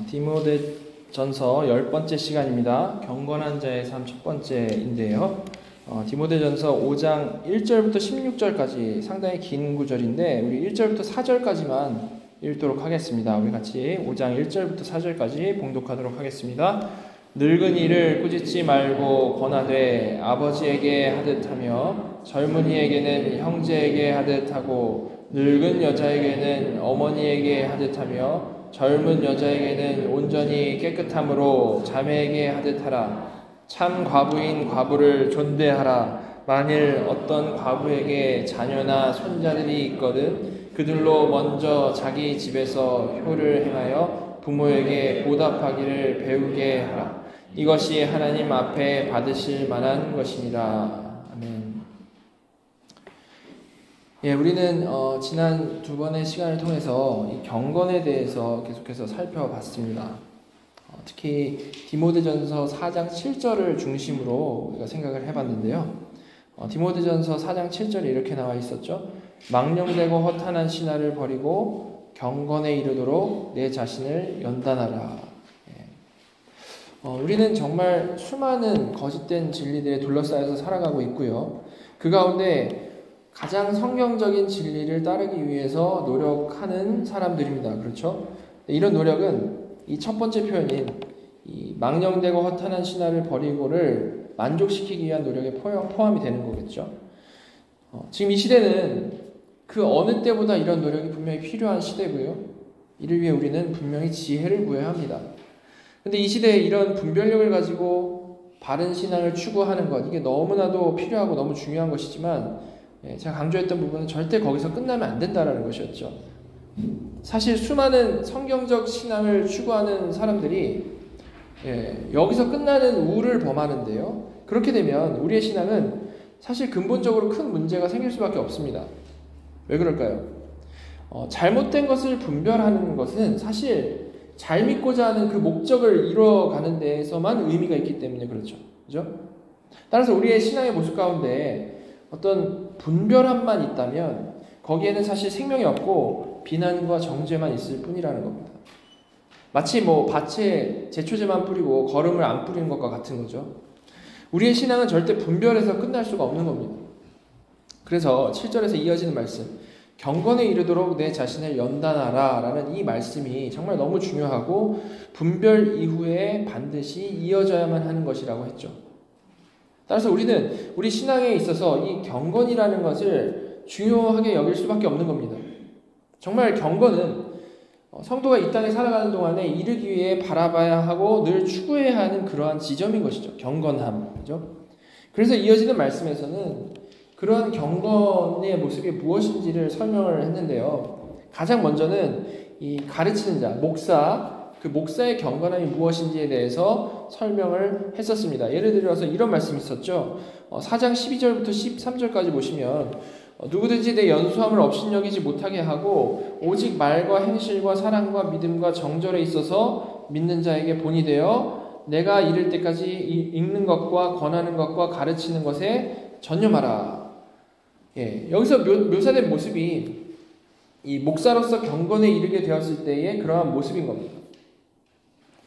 디모데전서 10번째 시간입니다. 경건한 자의 삶 첫 번째인데요. 디모데전서 5장 1절부터 16절까지 상당히 긴 구절인데 우리 1절부터 4절까지만 읽도록 하겠습니다. 우리 같이 5장 1절부터 4절까지 봉독하도록 하겠습니다. 늙은 이를 꾸짖지 말고 권하되 아버지에게 하듯 하며 젊은이에게는 형제에게 하듯 하고 늙은 여자에게는 어머니에게 하듯 하며 젊은 여자에게는 온전히 깨끗함으로 자매에게 하듯 하라. 참 과부인 과부를 존대하라. 만일 어떤 과부에게 자녀나 손자들이 있거든 그들로 먼저 자기 집에서 효를 행하여 부모에게 보답하기를 배우게 하라. 이것이 하나님 앞에 받으실 만한 것이니라. 아멘. 우리는 지난 두 번의 시간을 통해서 이 경건에 대해서 계속해서 살펴봤습니다. 특히 디모데전서 4장 7절을 중심으로 우리가 생각을 해봤는데요. 디모데전서 4장 7절에 이렇게 나와 있었죠. 망령되고 허탄한 신화를 버리고 경건에 이르도록 내 자신을 연단하라. 우리는 정말 수많은 거짓된 진리들에 둘러싸여서 살아가고 있고요. 그 가운데 가장 성경적인 진리를 따르기 위해서 노력하는 사람들입니다. 그렇죠? 이런 노력은 이 첫 번째 표현인 이 망령되고 허탄한 신화를 버리고를 만족시키기 위한 노력에 포함이 되는 거겠죠. 지금 이 시대는 그 어느 때보다 이런 노력이 분명히 필요한 시대고요. 이를 위해 우리는 분명히 지혜를 구해야 합니다. 근데 이 시대에 이런 분별력을 가지고 바른 신앙을 추구하는 것, 이게 너무나도 필요하고 너무 중요한 것이지만 제가 강조했던 부분은 절대 거기서 끝나면 안 된다는 것이었죠. 사실 수많은 성경적 신앙을 추구하는 사람들이 여기서 끝나는 우를 범하는데요. 그렇게 되면 우리의 신앙은 사실 근본적으로 큰 문제가 생길 수밖에 없습니다. 왜 그럴까요? 잘못된 것을 분별하는 것은 사실 잘 믿고자 하는 그 목적을 이루어가는 데에서만 의미가 있기 때문에 그렇죠. 그죠? 따라서 우리의 신앙의 모습 가운데 어떤 분별함만 있다면 거기에는 사실 생명이 없고 비난과 정죄만 있을 뿐이라는 겁니다. 마치 밭에 제초제만 뿌리고 거름을 안 뿌리는 것과 같은 거죠. 우리의 신앙은 절대 분별해서 끝날 수가 없는 겁니다. 그래서 7절에서 이어지는 말씀, 경건에 이르도록 내 자신을 연단하라 라는 이 말씀이 정말 너무 중요하고 분별 이후에 반드시 이어져야만 하는 것이라고 했죠. 따라서 우리는 우리 신앙에 있어서 이 경건이라는 것을 중요하게 여길 수밖에 없는 겁니다. 정말 경건은 성도가 이 땅에 살아가는 동안에 이르기 위해 바라봐야 하고 늘 추구해야 하는 그러한 지점인 것이죠. 경건함. 그죠? 그래서 이어지는 말씀에서는 그러한 경건의 모습이 무엇인지를 설명을 했는데요. 가장 먼저는 이 가르치는 자, 그 목사의 경건함이 무엇인지에 대해서 설명을 했었습니다. 예를 들어서 이런 말씀이 있었죠. 4장 12절부터 13절까지 보시면 누구든지 내 연수함을 업신여기지 못하게 하고 오직 말과 행실과 사랑과 믿음과 정절에 있어서 믿는 자에게 본이 되어 내가 이를 때까지 읽는 것과 권하는 것과 가르치는 것에 전념하라. 여기서 묘사된 모습이 이 목사로서 경건에 이르게 되었을 때의 그러한 모습인 겁니다.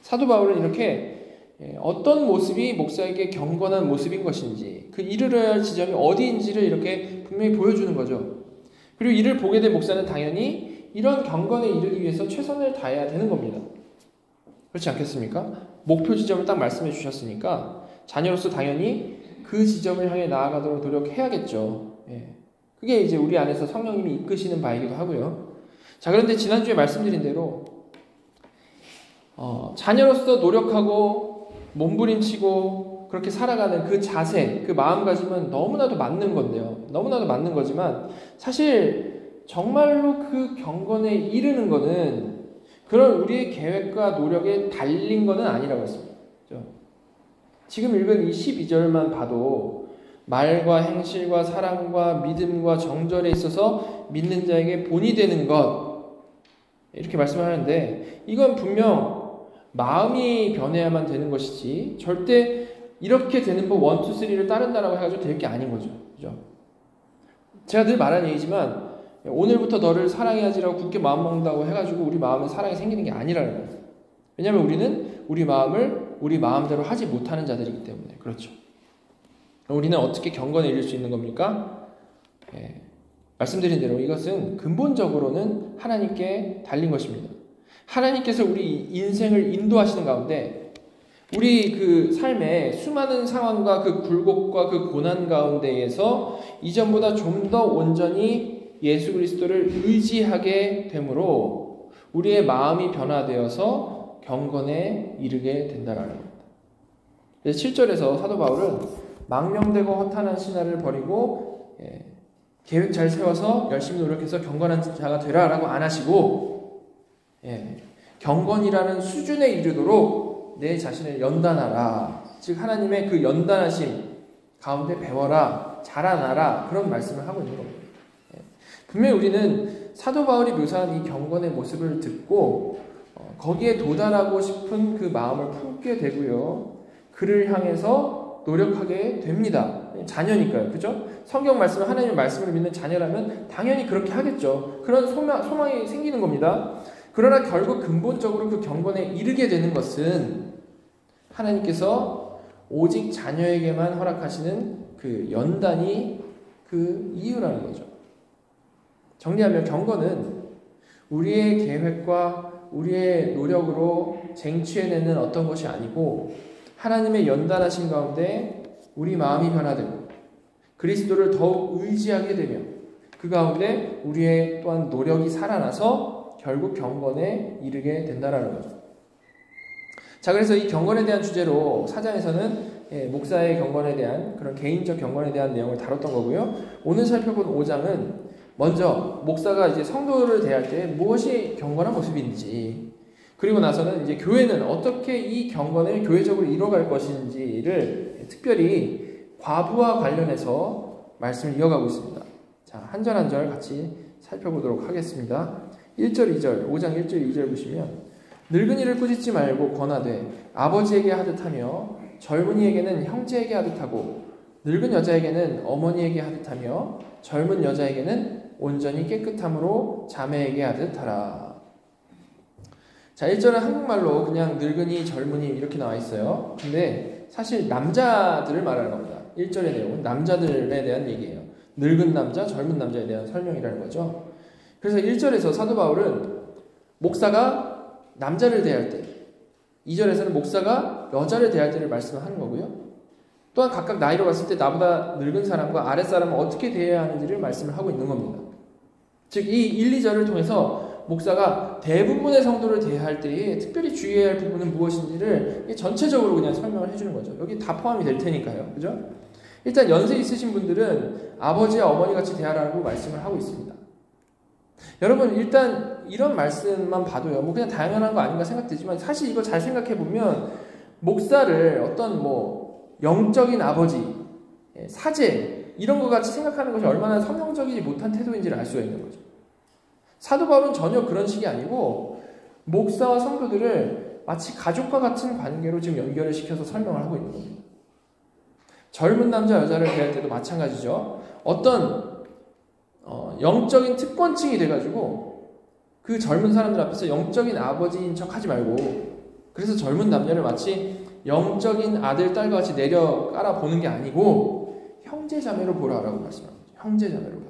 사도 바울은 이렇게 어떤 모습이 목사에게 경건한 모습인 것인지 그 이르러야 할 지점이 어디인지를 이렇게 분명히 보여주는 거죠. 그리고 이를 보게 된 목사는 당연히 이런 경건에 이르기 위해서 최선을 다해야 되는 겁니다. 그렇지 않겠습니까? 목표 지점을 딱 말씀해 주셨으니까 자녀로서 당연히 그 지점을 향해 나아가도록 노력해야겠죠. 그게 이제 우리 안에서 성령님이 이끄시는 바이기도 하고요. 자, 그런데 지난주에 말씀드린 대로 자녀로서 노력하고 몸부림치고 그렇게 살아가는 그 자세, 그 마음가짐은 너무나도 맞는 건데요. 너무나도 맞는 거지만 사실 정말로 그 경건에 이르는 거는 그런 우리의 계획과 노력에 달린 거는 아니라고 했습니다. 그렇죠? 지금 읽은 이 12절만 봐도 말과 행실과 사랑과 믿음과 정절에 있어서 믿는 자에게 본이 되는 것 이렇게 말씀하는데 이건 분명 마음이 변해야만 되는 것이지 절대 이렇게 되는 법 1, 2, 3를 따른다라고 해가지고 될 게 아닌 거죠. 그죠? 제가 늘 말하는 얘기지만 오늘부터 너를 사랑해야지라고 굳게 마음먹는다고 해가지고 우리 마음에 사랑이 생기는 게 아니라는 거예요. 왜냐하면 우리는 우리 마음을 우리 마음대로 하지 못하는 자들이기 때문에. 그렇죠. 우리는 어떻게 경건에 이를 수 있는 겁니까? 말씀드린 대로 이것은 근본적으로는 하나님께 달린 것입니다. 하나님께서 우리 인생을 인도하시는 가운데 우리 그 삶의 수많은 상황과 그 굴곡과 그 고난 가운데에서 이전보다 좀 더 온전히 예수 그리스도를 의지하게 되므로 우리의 마음이 변화되어서 경건에 이르게 된다라는 겁니다. 그래서 7절에서 사도 바울은 망령되고 허탄한 신화를 버리고 계획 잘 세워서 열심히 노력해서 경건한 자가 되라라고 안 하시고 경건이라는 수준에 이르도록 내 자신을 연단하라. 즉 하나님의 그 연단하심 가운데 배워라, 자라나라 그런 말씀을 하고 있는 겁니다. 분명히 우리는 사도 바울이 묘사한 이 경건의 모습을 듣고 거기에 도달하고 싶은 그 마음을 품게 되고요. 그를 향해서 노력하게 됩니다. 자녀니까요. 그죠? 성경 말씀을 하나님의 말씀을 믿는 자녀라면 당연히 그렇게 하겠죠. 그런 소망이 생기는 겁니다. 그러나 결국 근본적으로 그 경건에 이르게 되는 것은 하나님께서 오직 자녀에게만 허락하시는 그 연단이 그 이유라는 거죠. 정리하면 경건은 우리의 계획과 우리의 노력으로 쟁취해내는 어떤 것이 아니고 하나님의 연단하신 가운데 우리 마음이 변화되고 그리스도를 더욱 의지하게 되며 그 가운데 우리의 또한 노력이 살아나서 결국 경건에 이르게 된다라는 거죠. 자, 그래서 이 경건에 대한 주제로 4장에서는 목사의 경건에 대한 그런 개인적 경건에 대한 내용을 다뤘던 거고요. 오늘 살펴본 5장은 먼저 목사가 이제 성도를 대할 때 무엇이 경건한 모습인지, 그리고 나서는 이제 교회는 어떻게 이 경건을 교회적으로 이뤄갈 것인지를 특별히 과부와 관련해서 말씀을 이어가고 있습니다. 자, 한 절 한 절 같이 살펴보도록 하겠습니다. 1절, 2절, 5장 1절, 2절 보시면 늙은이를 꾸짖지 말고 권하되 아버지에게 하듯하며 젊은이에게는 형제에게 하듯하고 늙은 여자에게는 어머니에게 하듯하며 젊은 여자에게는 온전히 깨끗함으로 자매에게 하듯하라. 자, 1절은 한국말로 그냥 늙은이, 젊은이 이렇게 나와 있어요. 근데 사실 남자들을 말하는 겁니다. 1절의 내용은 남자들에 대한 얘기예요. 늙은 남자, 젊은 남자에 대한 설명이라는 거죠. 그래서 1절에서 사도 바울은 목사가 남자를 대할 때, 2절에서는 목사가 여자를 대할 때를 말씀하는 거고요. 또한 각각 나이로 봤을 때 나보다 늙은 사람과 아랫사람은 어떻게 대해야 하는지를 말씀을 하고 있는 겁니다. 즉 이 1, 2절을 통해서 목사가 대부분의 성도를 대할 때에 특별히 주의해야 할 부분은 무엇인지를 전체적으로 그냥 설명을 해주는 거죠. 여기 다 포함이 될 테니까요. 그죠? 일단 연세 있으신 분들은 아버지와 어머니 같이 대하라고 말씀을 하고 있습니다. 여러분 일단 이런 말씀만 봐도요, 뭐 그냥 당연한 거 아닌가 생각되지만 사실 이거 잘 생각해 보면 목사를 어떤 뭐 영적인 아버지, 사제 이런 거 같이 생각하는 것이 얼마나 성경적이지 못한 태도인지를 알 수가 있는 거죠. 사도 바울은 전혀 그런 식이 아니고 목사와 성도들을 마치 가족과 같은 관계로 지금 연결을 시켜서 설명을 하고 있는 겁니다. 젊은 남자 여자를 대할 때도 마찬가지죠. 어떤 영적인 특권층이 돼가지고 그 젊은 사람들 앞에서 영적인 아버지인 척 하지 말고, 그래서 젊은 남녀를 마치 영적인 아들, 딸과 같이 내려 깔아 보는 게 아니고 형제 자매로 보라라고 말씀합니다. 형제 자매로 보라.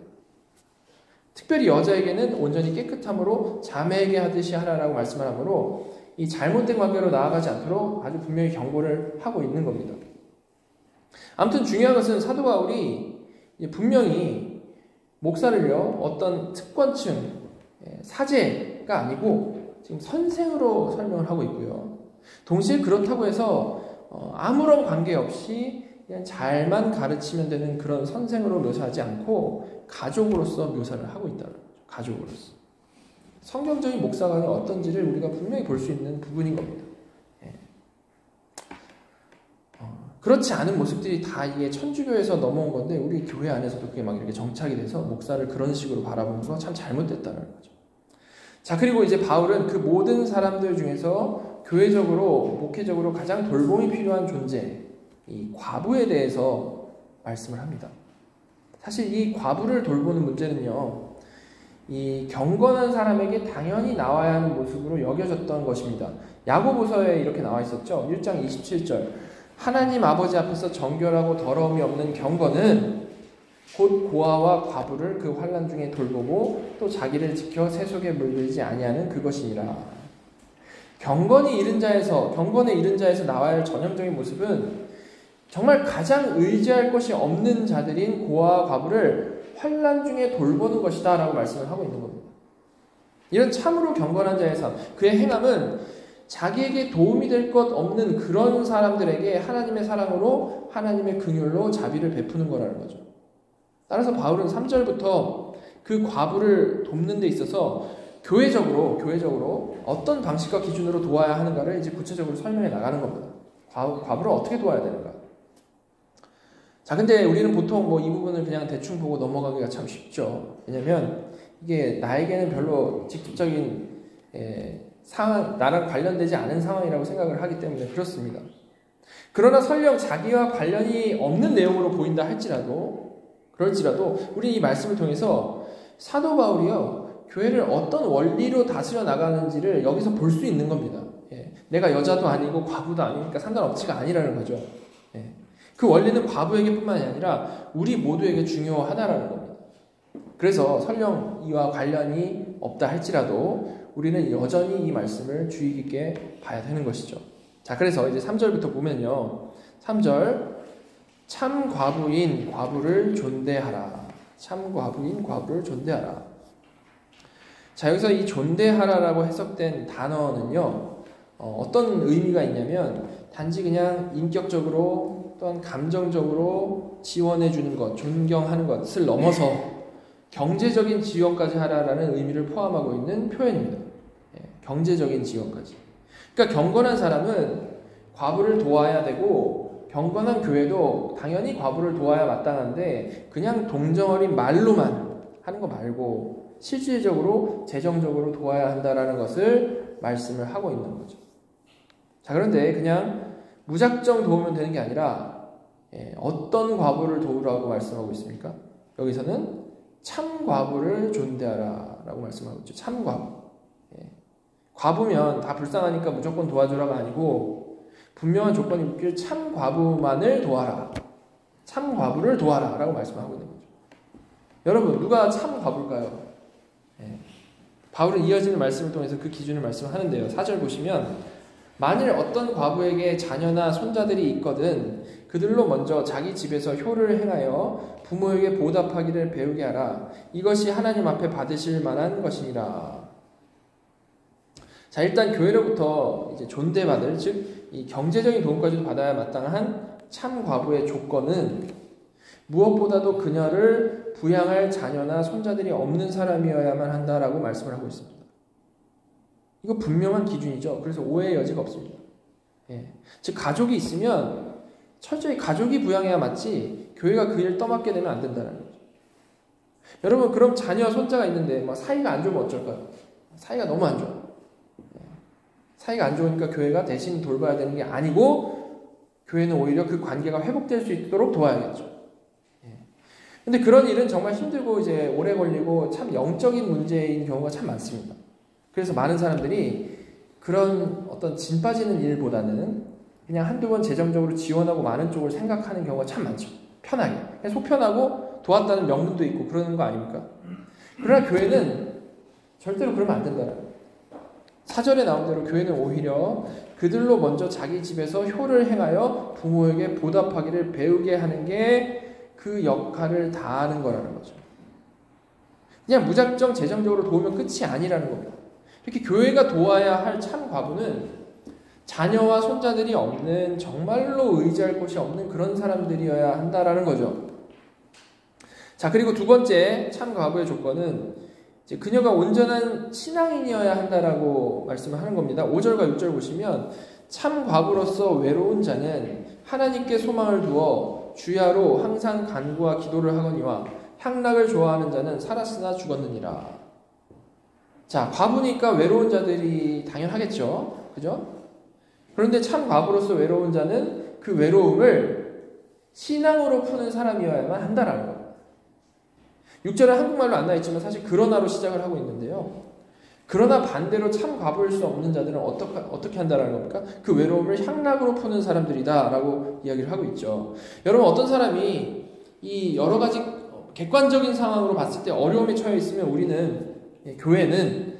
특별히 여자에게는 온전히 깨끗함으로 자매에게 하듯이 하라라고 말씀을 하므로 이 잘못된 관계로 나아가지 않도록 아주 분명히 경고를 하고 있는 겁니다. 아무튼 중요한 것은 사도 바울이 분명히 목사를요 어떤 특권층, 사제가 아니고 지금 선생으로 설명을 하고 있고요. 동시에 그렇다고 해서 아무런 관계없이 그냥 잘만 가르치면 되는 그런 선생으로 묘사하지 않고 가족으로서 묘사를 하고 있다는 거죠. 가족으로서. 성경적인 목사가 어떤지를 우리가 분명히 볼 수 있는 부분인 겁니다. 그렇지 않은 모습들이 다 이게 천주교에서 넘어온 건데 우리 교회 안에서도 그게 막 이렇게 정착이 돼서 목사를 그런 식으로 바라보는 거 참 잘못됐다는 거죠. 자, 그리고 이제 바울은 그 모든 사람들 중에서 교회적으로, 목회적으로 가장 돌봄이 필요한 존재, 이 과부에 대해서 말씀을 합니다. 사실 이 과부를 돌보는 문제는요, 이 경건한 사람에게 당연히 나와야 하는 모습으로 여겨졌던 것입니다. 야고보서에 이렇게 나와 있었죠. 1장 27절. 하나님 아버지 앞에서 정결하고 더러움이 없는 경건은 곧 고아와 과부를 그 환난 중에 돌보고 또 자기를 지켜 세속에 물들지 아니하는 그것이니라. 경건에 이른 자에서 나와야 할 전형적인 모습은 정말 가장 의지할 것이 없는 자들인 고아와 과부를 환난 중에 돌보는 것이다 라고 말씀을 하고 있는 겁니다. 이런 참으로 경건한 자의 삶, 그의 행함은 자기에게 도움이 될 것 없는 그런 사람들에게 하나님의 사랑으로 하나님의 긍휼로 자비를 베푸는 거라는 거죠. 따라서 바울은 3절부터 그 과부를 돕는 데 있어서 교회적으로 어떤 방식과 기준으로 도와야 하는가를 이제 구체적으로 설명해 나가는 겁니다. 과부를 어떻게 도와야 되는가. 자, 근데 우리는 보통 이 부분을 그냥 대충 보고 넘어가기가 참 쉽죠. 왜냐면 이게 나에게는 별로 직접적인 상황, 나랑 관련되지 않은 상황이라고 생각을 하기 때문에 그렇습니다. 그러나 설령 자기와 관련이 없는 내용으로 보인다 그럴지라도 우리 이 말씀을 통해서 사도 바울이요, 교회를 어떤 원리로 다스려 나가는지를 여기서 볼 수 있는 겁니다. 내가 여자도 아니고 과부도 아니니까 상관없지가 아니라는 거죠. 그 원리는 과부에게 뿐만이 아니라 우리 모두에게 중요하다라는 겁니다. 그래서 설령 이와 관련이 없다 할지라도 우리는 여전히 이 말씀을 주의 깊게 봐야 되는 것이죠. 자, 그래서 이제 3절부터 보면요. 3절, 참 과부인 과부를 존대하라. 참 과부인 과부를 존대하라. 자, 여기서 이 존대하라라고 해석된 단어는요, 어떤 의미가 있냐면 단지 그냥 인격적으로 또한 감정적으로 지원해주는 것, 존경하는 것을 넘어서 경제적인 지원까지 하라라는 의미를 포함하고 있는 표현입니다. 경제적인 지원까지. 그러니까 경건한 사람은 과부를 도와야 되고 경건한 교회도 당연히 과부를 도와야 마땅한데 그냥 동정어린 말로만 하는 거 말고 실질적으로 재정적으로 도와야 한다라는 것을 말씀을 하고 있는 거죠. 자, 그런데 그냥 무작정 도우면 되는 게 아니라 어떤 과부를 도우라고 말씀하고 있습니까? 여기서는 참 과부를 존대하라 라고 말씀하고 있죠. 참 과부. 과부면 다 불쌍하니까 무조건 도와주라가 아니고 분명한 조건이 있길 참 과부만을 도와라. 참 과부를 도와라 라고 말씀하고 있는 거죠. 여러분, 누가 참 과부일까요? 바울은 이어지는 말씀을 통해서 그 기준을 말씀하는데요. 4절 보시면 만일 어떤 과부에게 자녀나 손자들이 있거든 그들로 먼저 자기 집에서 효를 행하여 부모에게 보답하기를 배우게 하라. 이것이 하나님 앞에 받으실 만한 것이니라. 자, 일단 교회로부터 이제 존대받을, 즉 이 경제적인 도움까지도 받아야 마땅한 참 과부의 조건은 무엇보다도 그녀를 부양할 자녀나 손자들이 없는 사람이어야만 한다라고 말씀을 하고 있습니다. 이거 분명한 기준이죠. 그래서 오해의 여지가 없습니다. 즉 가족이 있으면 철저히 가족이 부양해야 맞지 교회가 그 일을 떠맡게 되면 안 된다는 거죠. 여러분, 그럼 자녀, 손자가 있는데 사이가 안 좋으면 어쩔까요? 사이가 너무 안 좋아. 사이가 안 좋으니까 교회가 대신 돌봐야 되는 게 아니고 교회는 오히려 그 관계가 회복될 수 있도록 도와야겠죠. 근데 그런 일은 정말 힘들고 이제 오래 걸리고 참 영적인 문제인 경우가 참 많습니다. 그래서 많은 사람들이 그런 어떤 진 빠지는 일보다는 그냥 한두 번 재정적으로 지원하고 많은 쪽을 생각하는 경우가 참 많죠. 편하게. 그냥 속 편하고 도왔다는 명분도 있고 그러는 거 아닙니까? 그러나 교회는 절대로 그러면 안 된다는 거예요. 4절에 나온 대로 교회는 오히려 그들로 먼저 자기 집에서 효를 행하여 부모에게 보답하기를 배우게 하는 게 그 역할을 다하는 거라는 거죠. 그냥 무작정 재정적으로 도우면 끝이 아니라는 겁니다. 이렇게 교회가 도와야 할 참 과부는 자녀와 손자들이 없는, 정말로 의지할 곳이 없는 그런 사람들이어야 한다라는 거죠. 자, 그리고 두 번째 참 과부의 조건은 이제 그녀가 온전한 신앙인이어야 한다라고 말씀을 하는 겁니다. 5절과 6절 보시면 참 과부로서 외로운 자는 하나님께 소망을 두어 주야로 항상 간구와 기도를 하거니와 향락을 좋아하는 자는 살았으나 죽었느니라. 자, 과부니까 외로운 자들이 당연하겠죠. 그죠? 그런데 참 과부로서 외로운 자는 그 외로움을 신앙으로 푸는 사람이어야만 한다라는 겁니다. 6절에 한국말로 안 나와있지만 사실 그러나로 시작을 하고 있는데요. 그러나 반대로 참 과부일 수 없는 자들은 어떻게 한다는 겁니까? 그 외로움을 향락으로 푸는 사람들이다 라고 이야기를 하고 있죠. 여러분, 어떤 사람이 이 여러 가지 객관적인 상황으로 봤을 때 어려움에 처해 있으면 우리는, 교회는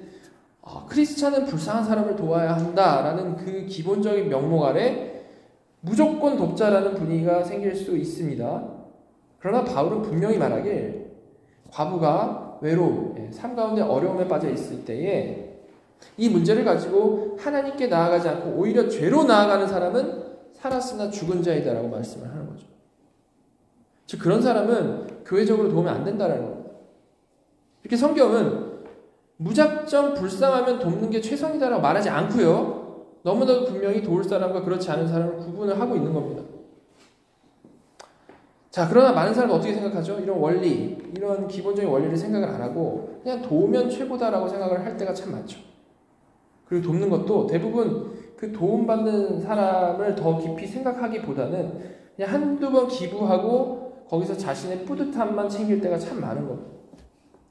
크리스찬은 불쌍한 사람을 도와야 한다라는 그 기본적인 명목 아래 무조건 돕자라는 분위기가 생길 수 있습니다. 그러나 바울은 분명히 말하길 과부가 외로움, 삶 가운데 어려움에 빠져 있을 때에 이 문제를 가지고 하나님께 나아가지 않고 오히려 죄로 나아가는 사람은 살았으나 죽은 자이다라고 말씀을 하는 거죠. 즉 그런 사람은 교회적으로 도우면 안 된다는 겁니다. 이렇게 성경은 무작정 불쌍하면 돕는 게 최선이다라고 말하지 않고요. 너무나도 분명히 도울 사람과 그렇지 않은 사람을 구분을 하고 있는 겁니다. 자, 그러나 많은 사람은 어떻게 생각하죠? 이런 원리, 이런 기본적인 원리를 생각을 안 하고 그냥 도우면 최고다라고 생각을 할 때가 참 많죠. 그리고 돕는 것도 대부분 그 도움받는 사람을 더 깊이 생각하기보다는 그냥 한두 번 기부하고 거기서 자신의 뿌듯함만 챙길 때가 참 많은 겁니다.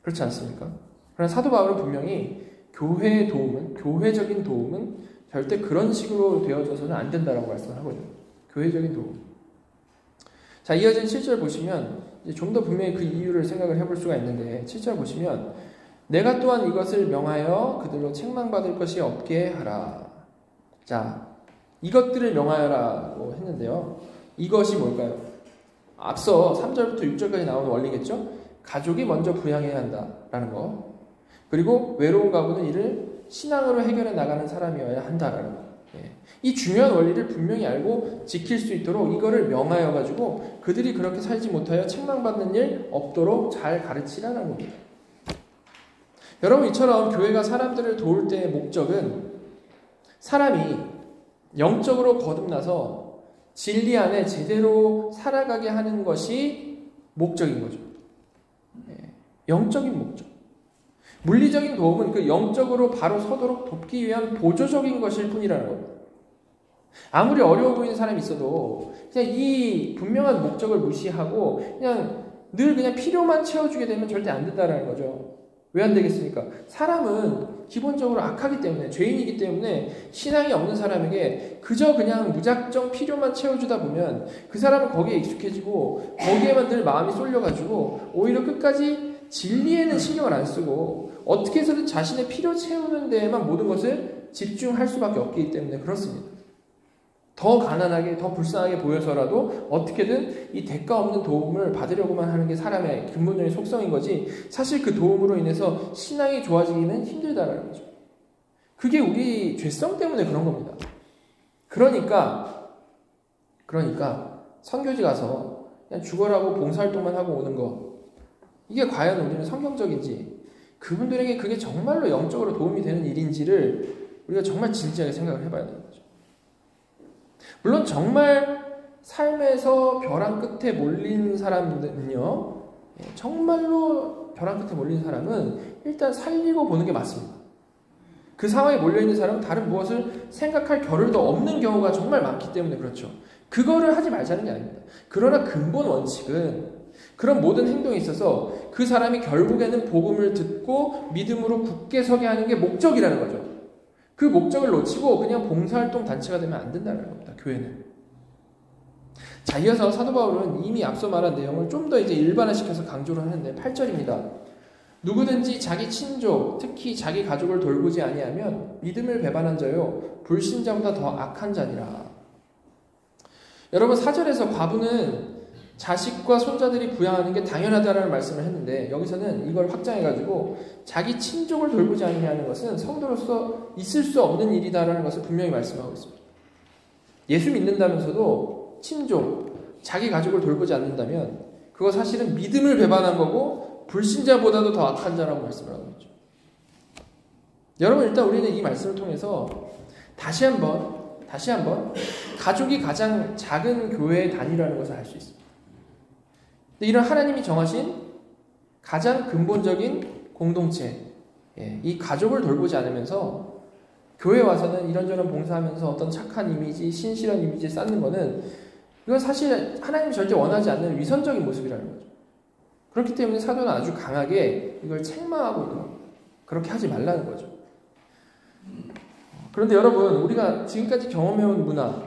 그렇지 않습니까? 그러나 사도 바울은 분명히 교회의 도움은, 교회적인 도움은 절대 그런 식으로 되어져서는 안 된다라고 말씀을 하고 있는 거예요. 교회적인 도움. 자, 이어진 7절 보시면 좀 더 분명히 그 이유를 생각을 해볼 수가 있는데 7절 보시면 내가 또한 이것을 명하여 그들로 책망받을 것이 없게 하라. 자, 이것들을 명하여라고 했는데요. 이것이 뭘까요? 앞서 3절부터 6절까지 나오는 원리겠죠? 가족이 먼저 부양해야 한다라는 거. 그리고 외로운 가부는 이를 신앙으로 해결해 나가는 사람이어야 한다라는 거. 이 중요한 원리를 분명히 알고 지킬 수 있도록 이거를 명하여 가지고 그들이 그렇게 살지 못하여 책망받는 일 없도록 잘 가르치라는 겁니다. 여러분, 이처럼 교회가 사람들을 도울 때의 목적은 사람이 영적으로 거듭나서 진리 안에 제대로 살아가게 하는 것이 목적인 거죠. 영적인 목적. 물리적인 도움은 그 영적으로 바로 서도록 돕기 위한 보조적인 것일 뿐이라는 겁니다. 아무리 어려워 보이는 사람이 있어도 그냥 이 분명한 목적을 무시하고 늘 그냥 필요만 채워주게 되면 절대 안 된다는 거죠. 왜 안 되겠습니까? 사람은 기본적으로 악하기 때문에, 죄인이기 때문에 신앙이 없는 사람에게 그저 그냥 무작정 필요만 채워주다 보면 그 사람은 거기에 익숙해지고 거기에만 늘 마음이 쏠려가지고 오히려 끝까지 진리에는 신경을 안 쓰고 어떻게 해서든 자신의 필요 채우는 데에만 모든 것을 집중할 수밖에 없기 때문에 그렇습니다. 더 가난하게, 더 불쌍하게 보여서라도 어떻게든 이 대가 없는 도움을 받으려고만 하는 게 사람의 근본적인 속성인 거지, 사실 그 도움으로 인해서 신앙이 좋아지기는 힘들다는 거죠. 그게 우리 죄성 때문에 그런 겁니다. 그러니까 선교지 가서 그냥 죽어라고 봉사활동만 하고 오는 거, 이게 과연 우리는 성경적인지, 그분들에게 그게 정말로 영적으로 도움이 되는 일인지를 우리가 정말 진지하게 생각을 해봐야 되는 거죠. 물론 정말 삶에서 벼랑 끝에 몰린 사람은요, 정말로 벼랑 끝에 몰린 사람은 일단 살리고 보는 게 맞습니다. 그 상황에 몰려있는 사람은 다른 무엇을 생각할 겨를도 없는 경우가 정말 많기 때문에 그렇죠. 그거를 하지 말자는 게 아닙니다. 그러나 근본 원칙은 그런 모든 행동에 있어서 그 사람이 결국에는 복음을 듣고 믿음으로 굳게 서게 하는 게 목적이라는 거죠. 그 목적을 놓치고 그냥 봉사활동 단체가 되면 안 된다는 겁니다. 교회는. 자, 이어서 사도 바울은 이미 앞서 말한 내용을 좀 더 이제 일반화시켜서 강조를 하는데 8절입니다. 누구든지 자기 친족, 특히 자기 가족을 돌보지 아니하면 믿음을 배반한 자요 불신자보다 더 악한 자니라. 여러분, 4절에서 과부는 자식과 손자들이 부양하는 게 당연하다라는 말씀을 했는데 여기서는 이걸 확장해가지고 자기 친족을 돌보지 않느냐는 것은 성도로서 있을 수 없는 일이다라는 것을 분명히 말씀하고 있습니다. 예수 믿는다면서도 친족, 자기 가족을 돌보지 않는다면 그거 사실은 믿음을 배반한 거고 불신자보다도 더 악한 자라고 말씀을 하고 있죠. 여러분, 일단 우리는 이 말씀을 통해서 다시 한번 가족이 가장 작은 교회의 단위라는 것을 알 수 있습니다. 이런 하나님이 정하신 가장 근본적인 공동체, 이 가족을 돌보지 않으면서 교회 와서는 이런저런 봉사하면서 어떤 착한 이미지, 신실한 이미지 쌓는 거는 이건 사실 하나님이 절대 원하지 않는 위선적인 모습이라는 거죠. 그렇기 때문에 사도는 아주 강하게 이걸 책망하고 있는 겁니다. 그렇게 하지 말라는 거죠. 그런데 여러분, 우리가 지금까지 경험해온 문화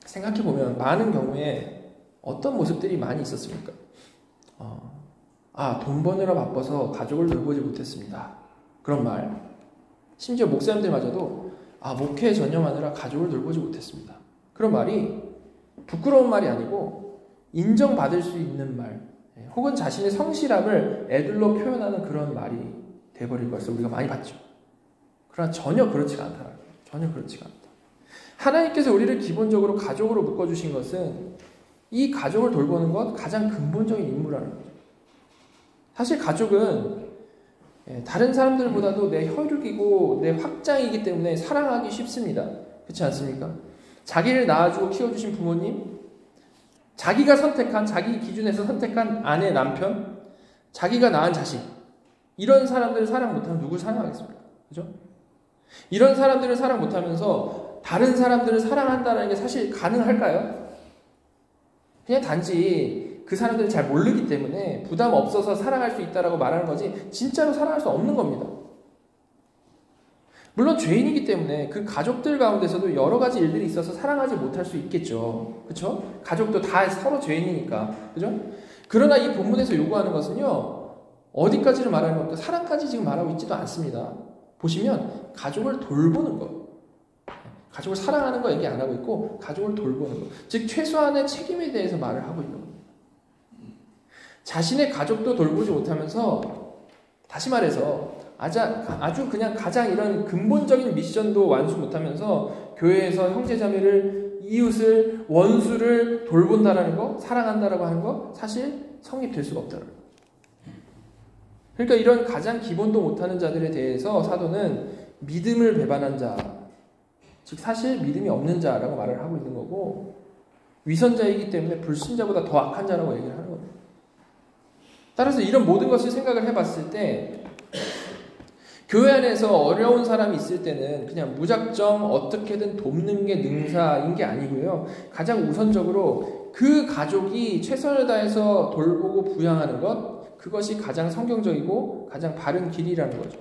생각해보면 많은 경우에 어떤 모습들이 많이 있었습니까? 돈 버느라 바빠서 가족을 돌보지 못했습니다. 그런 말. 심지어 목사님들마저도 목회에 전념하느라 가족을 돌보지 못했습니다. 그런 말이 부끄러운 말이 아니고 인정받을 수 있는 말, 혹은 자신의 성실함을 애들로 표현하는 그런 말이 돼버릴 것을 우리가 많이 봤죠. 그러나 전혀 그렇지가 않다. 전혀 그렇지가 않다. 하나님께서 우리를 기본적으로 가족으로 묶어주신 것은 이 가족을 돌보는 것 가장 근본적인 임무라는 거죠. 사실 가족은 다른 사람들보다도 내 혈육이고 내 확장이기 때문에 사랑하기 쉽습니다. 그렇지 않습니까? 자기를 낳아주고 키워주신 부모님, 자기가 선택한, 자기 기준에서 선택한 아내, 남편, 자기가 낳은 자식, 이런 사람들을 사랑 못하면 누굴 사랑하겠습니까? 그죠? 이런 사람들을 사랑 못하면서 다른 사람들을 사랑한다는 게 사실 가능할까요? 그냥 단지 그 사람들을 잘 모르기 때문에 부담 없어서 사랑할 수 있다라고 말하는 거지 진짜로 사랑할 수 없는 겁니다. 물론 죄인이기 때문에 그 가족들 가운데서도 여러 가지 일들이 있어서 사랑하지 못할 수 있겠죠. 그렇죠? 가족도 다 서로 죄인이니까. 그죠? 그러나 이 본문에서 요구하는 것은요. 어디까지를 말하는 겁니까? 사랑까지 지금 말하고 있지도 않습니다. 보시면 가족을 돌보는 것. 가족을 사랑하는 거 얘기 안 하고 있고 가족을 돌보는 것. 즉 최소한의 책임에 대해서 말을 하고 있는 겁니다. 자신의 가족도 돌보지 못하면서 다시 말해서 아주 그냥 가장 이런 근본적인 미션도 완수 못하면서 교회에서 형제자매를, 이웃을, 원수를 돌본다라는 거, 사랑한다라고 하는 거 사실 성립될 수가 없다는 거. 그러니까 이런 가장 기본도 못하는 자들에 대해서 사도는 믿음을 배반한 자, 즉 사실 믿음이 없는 자라고 말을 하고 있는 거고 위선자이기 때문에 불신자보다 더 악한 자라고 얘기를 하는 겁니다. 따라서 이런 모든 것을 생각을 해봤을 때 교회 안에서 어려운 사람이 있을 때는 그냥 무작정 어떻게든 돕는 게 능사인 게 아니고요. 가장 우선적으로 그 가족이 최선을 다해서 돌보고 부양하는 것, 그것이 가장 성경적이고 가장 바른 길이라는 거죠.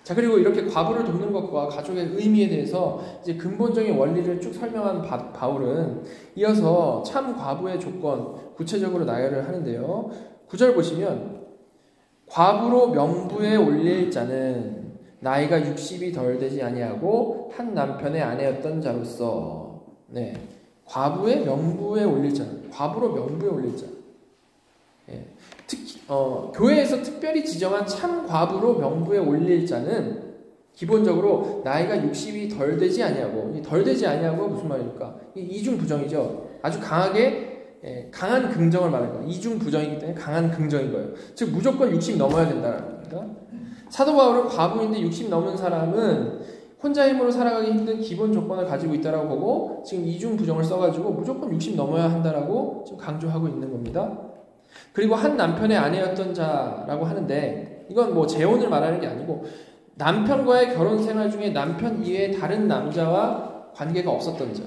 자, 그리고 이렇게 과부를 돕는 것과 가족의 의미에 대해서 이제 근본적인 원리를 쭉 설명한 바울은 이어서 참 과부의 조건 구체적으로 나열을 하는데요. 9절 보시면 과부로 명부에 올릴 자는 나이가 60이 덜 되지 아니하고 한 남편의 아내였던 자로서, 과부의 명부에 올릴 자는, 과부로 명부에 올릴 자. 특히 교회에서 특별히 지정한 참 과부로 명부에 올릴 자는 기본적으로 나이가 60이 덜 되지 아니하고, 이 덜 되지 아니하고 무슨 말입니까? 이 이중 부정이죠. 아주 강하게 강한 긍정을 말하는 거예요. 이중 부정이기 때문에 강한 긍정인 거예요. 즉 무조건 60 넘어야 된다는 겁니다. 사도 바울은 과부인데 60 넘은 사람은 혼자 힘으로 살아가기 힘든 기본 조건을 가지고 있다라고 보고 지금 이중 부정을 써가지고 무조건 60 넘어야 한다라고 지금 강조하고 있는 겁니다. 그리고 한 남편의 아내였던 자라고 하는데 이건 뭐 재혼을 말하는 게 아니고 남편과의 결혼 생활 중에 남편 이외에 다른 남자와 관계가 없었던 자,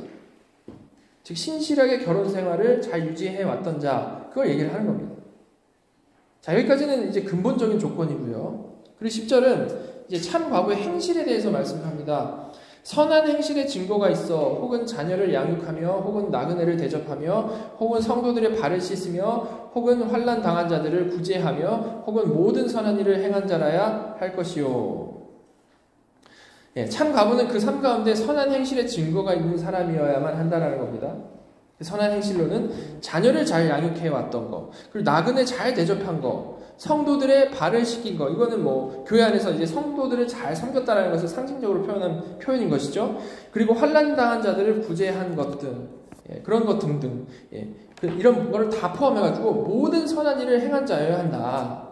즉 신실하게 결혼 생활을 잘 유지해 왔던 자, 그걸 얘기를 하는 겁니다. 자, 여기까지는 이제 근본적인 조건이고요. 그리고 10절은 이제 참 과부의 행실에 대해서 말씀합니다. 선한 행실의 증거가 있어 혹은 자녀를 양육하며 혹은 나그네를 대접하며 혹은 성도들의 발을 씻으며 혹은 환난 당한 자들을 구제하며 혹은 모든 선한 일을 행한 자라야 할 것이요. 참 과부는 그 삶 가운데 선한 행실의 증거가 있는 사람이어야만 한다는 겁니다. 선한 행실로는 자녀를 잘 양육해 왔던 거, 그리고 나그네 잘 대접한 거, 성도들의 발을 씻긴 거, 이거는 뭐 교회 안에서 이제 성도들을 잘 섬겼다라는 것을 상징적으로 표현한 표현인 것이죠. 그리고 환난 당한 자들을 구제한 것 등, 그런 것 등등, 이런 거를 다 포함해가지고 모든 선한 일을 행한 자여야 한다.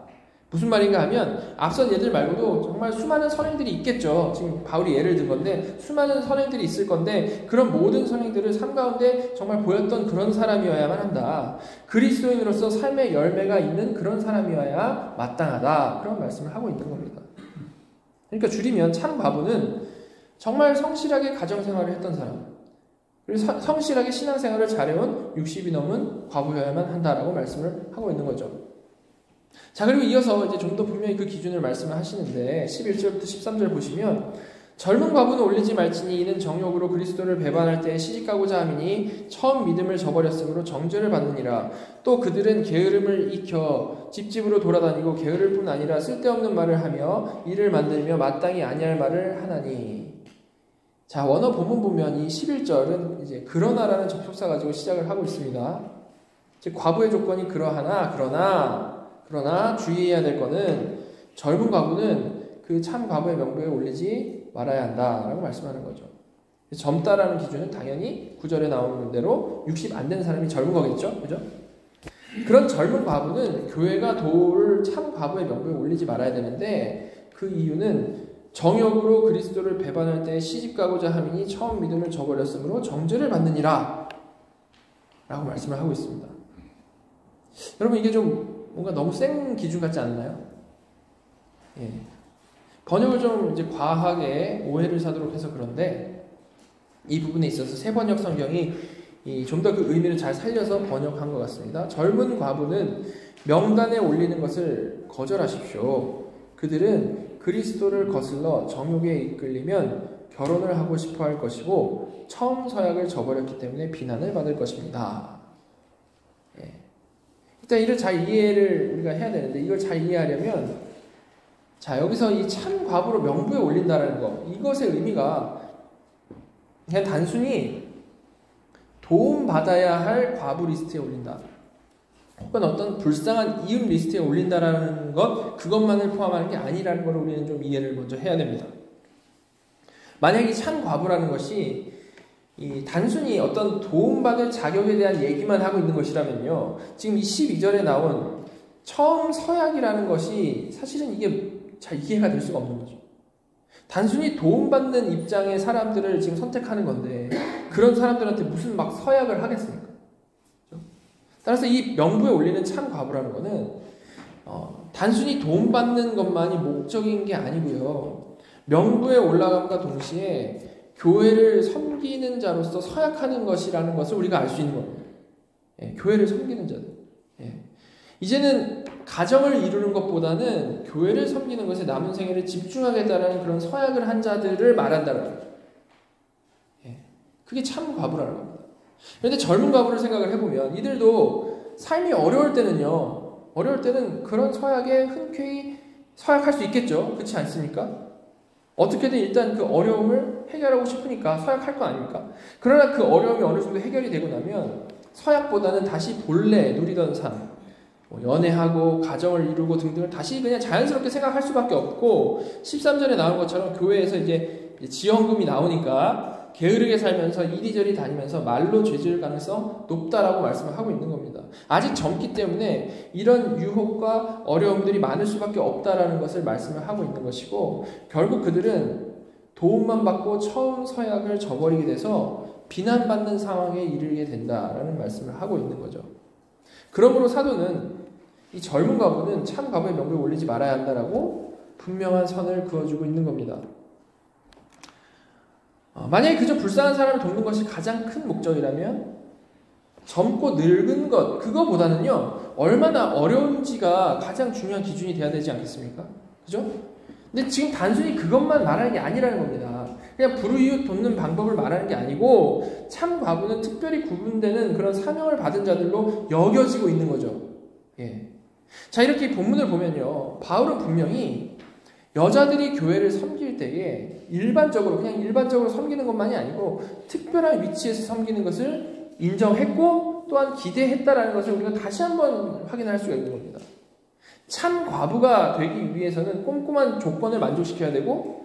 무슨 말인가 하면 앞선 예들 말고도 정말 수많은 선행들이 있겠죠. 지금 바울이 예를 든 건데 수많은 선행들이 있을 건데 그런 모든 선행들을 삶 가운데 정말 보였던 그런 사람이어야만 한다. 그리스도인으로서 삶의 열매가 있는 그런 사람이어야 마땅하다. 그런 말씀을 하고 있는 겁니다. 그러니까 줄이면 참 과부는 정말 성실하게 가정생활을 했던 사람, 그리고 성실하게 신앙생활을 잘해온 60이 넘은 과부여야만 한다라고 말씀을 하고 있는 거죠. 자, 그리고 이어서 이제 좀 더 분명히 그 기준을 말씀을 하시는데 11절부터 13절 보시면 젊은 과부는 올리지 말지니 이는 정욕으로 그리스도를 배반할 때에 시집가고자 함이니 처음 믿음을 저버렸으므로 정죄를 받느니라. 또 그들은 게으름을 익혀 집집으로 돌아다니고 게으를 뿐 아니라 쓸데없는 말을 하며 일을 만들며 마땅히 아니할 말을 하나니. 자, 원어 본문 보면 이 11절은 이제 그러나라는 접속사 가지고 시작을 하고 있습니다. 즉 과부의 조건이 그러나 주의해야 될 거는 젊은 과부는 그 참 과부의 명부에 올리지 말아야 한다라고 말씀하는 거죠. 젊다라는 기준은 당연히 9절에 나오는 대로 60 안 된 사람이 젊은 거겠죠, 그죠? 그런 젊은 과부는 교회가 도를 참 과부의 명부에 올리지 말아야 되는데 그 이유는 정욕으로 그리스도를 배반할 때 시집가고자 함이니 처음 믿음을 저버렸으므로 정죄를 받느니라 라고 말씀을 하고 있습니다. 여러분 이게 좀 뭔가 너무 센 기준 같지 않나요? 예. 번역을 좀 이제 과하게 오해를 사도록 해서 그런데 이 부분에 있어서 새 번역 성경이 좀 더 그 의미를 잘 살려서 번역한 것 같습니다. 젊은 과부는 명단에 올리는 것을 거절하십시오. 그들은 그리스도를 거슬러 정욕에 이끌리면 결혼을 하고 싶어 할 것이고 처음 서약을 저버렸기 때문에 비난을 받을 것입니다. 예. 일단 이를 잘 이해를 우리가 해야 되는데 이걸 잘 이해하려면 자, 여기서 이 참 과부로 명부에 올린다는 거, 이것의 의미가 그냥 단순히 도움받아야 할 과부 리스트에 올린다. 혹은 어떤 불쌍한 이웃 리스트에 올린다라는 것, 그것만을 포함하는 게 아니라는 걸 우리는 좀 이해를 먼저 해야 됩니다. 만약 이 참 과부라는 것이 단순히 어떤 도움받을 자격에 대한 얘기만 하고 있는 것이라면요. 지금 이 12절에 나온 처음 서약이라는 것이 사실은 이게 잘 이해가 될 수가 없는 거죠. 단순히 도움받는 입장의 사람들을 지금 선택하는 건데 그런 사람들한테 무슨 막 서약을 하겠습니까? 그렇죠? 따라서 이 명부에 올리는 참 과부라는 거는 단순히 도움받는 것만이 목적인 게 아니고요. 명부에 올라감과 동시에 교회를 섬기는 자로서 서약하는 것이라는 것을 우리가 알 수 있는 겁니다. 예, 교회를 섬기는 자들. 예. 이제는 가정을 이루는 것보다는 교회를 섬기는 것에 남은 생애를 집중하겠다는 그런 서약을 한 자들을 말한다는 거죠. 예. 그게 참 과부라는 겁니다. 그런데 젊은 과부를 생각을 해보면 이들도 삶이 어려울 때는 그런 서약에 흔쾌히 서약할 수 있겠죠. 그렇지 않습니까? 어떻게든 일단 그 어려움을 해결하고 싶으니까 서약할 거 아닙니까? 그러나 그 어려움이 어느 정도 해결이 되고 나면 서약보다는 다시 본래 누리던 삶, 연애하고 가정을 이루고 등등을 다시 그냥 자연스럽게 생각할 수밖에 없고 13절에 나온 것처럼 교회에서 이제 지원금이 나오니까 게으르게 살면서 이리저리 다니면서 말로 죄질 가능성 높다라고 말씀을 하고 있는 겁니다. 아직 젊기 때문에 이런 유혹과 어려움들이 많을 수밖에 없다라는 것을 말씀을 하고 있는 것이고 결국 그들은 도움만 받고 처음 서약을 저버리게 돼서 비난받는 상황에 이르게 된다라는 말씀을 하고 있는 거죠. 그러므로 사도는 이 젊은 과부는 참 과부의 명부에 올리지 말아야 한다라고 분명한 선을 그어주고 있는 겁니다. 만약에 그저 불쌍한 사람을 돕는 것이 가장 큰 목적이라면 젊고 늙은 것, 그거보다는요 얼마나 어려운지가 가장 중요한 기준이 돼야 되지 않겠습니까? 그죠? 근데 지금 단순히 그것만 말하는 게 아니라는 겁니다. 그냥 불우이웃 돕는 방법을 말하는 게 아니고 참 과부는 특별히 구분되는 그런 사명을 받은 자들로 여겨지고 있는 거죠. 예. 자, 이렇게 본문을 보면요 바울은 분명히 여자들이 교회를 섬길 때에 일반적으로 섬기는 것만이 아니고 특별한 위치에서 섬기는 것을 인정했고 또한 기대했다라는 것을 우리가 다시 한번 확인할 수가 있는 겁니다. 참 과부가 되기 위해서는 꼼꼼한 조건을 만족시켜야 되고